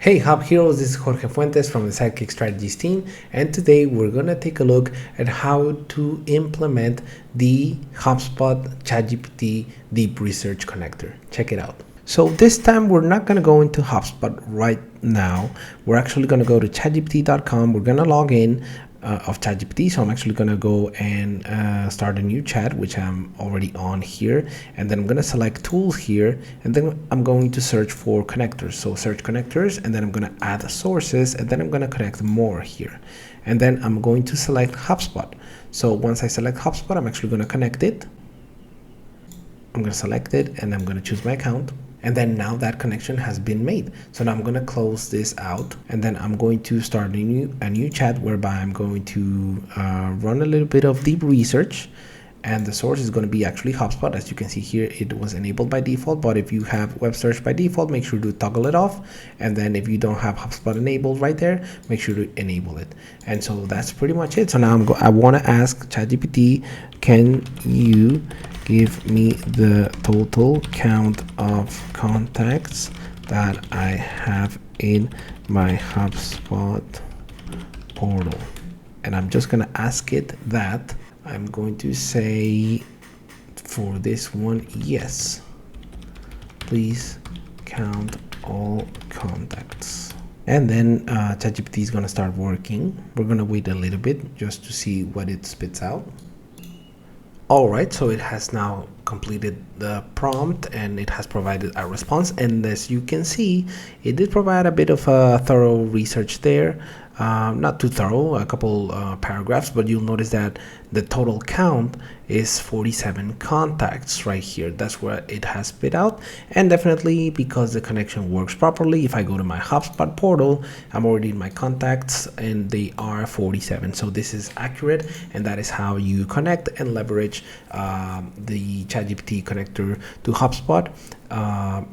Hey Hub Heroes, this is Jorge Fuentes from the Sidekick Strategies team, and today we're going to take a look at how to implement the HubSpot ChatGPT Deep Research Connector. Check it out. So this time we're not going to go into HubSpot right now. We're actually going to go to chatgpt.com. We're going to log in of ChatGPT. So I'm actually going to go and start a new chat, which I'm already on here. And then I'm going to select tools here. And then I'm going to search for connectors. So search connectors, and then I'm going to add sources, and then I'm going to connect more here. And then I'm going to select HubSpot. So once I select HubSpot, I'm actually going to connect it. I'm going to select it, and I'm going to choose my account. And then now that connection has been made. So now I'm going to close this out, and then I'm going to start a new chat whereby I'm going to run a little bit of deep research. And the source is going to be actually HubSpot. As you can see here, it was enabled by default, but if you have web search by default, make sure to toggle it off. And then if you don't have HubSpot enabled right there, make sure to enable it. And so that's pretty much it. So now I want to ask ChatGPT, can you give me the total count of contacts that I have in my HubSpot portal? And I'm just going to ask it that. I'm going to say for this one, yes, please count all contacts. And then ChatGPT is going to start working. We're going to wait a little bit just to see what it spits out. All right, so it has now completed the prompt and it has provided a response. And as you can see, it did provide a bit of a thorough research there. Not too thorough, a couple paragraphs, but you'll notice that the total count is 47 contacts right here. That's where it has spit out. And definitely because the connection works properly, if I go to my HubSpot portal, I'm already in my contacts and they are 47. So this is accurate, and that is how you connect and leverage the ChatGPT connector to HubSpot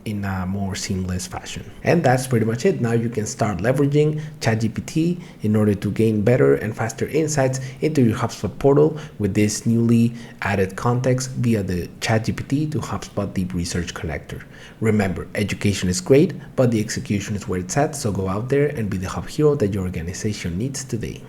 in a more seamless fashion. And that's pretty much it. Now you can start leveraging ChatGPT in order to gain better and faster insights into your HubSpot portal with this newly added context via the ChatGPT to HubSpot Deep Research Connector. Remember, education is great, but the execution is where it's at. So go out there and be the hub hero that your organization needs today.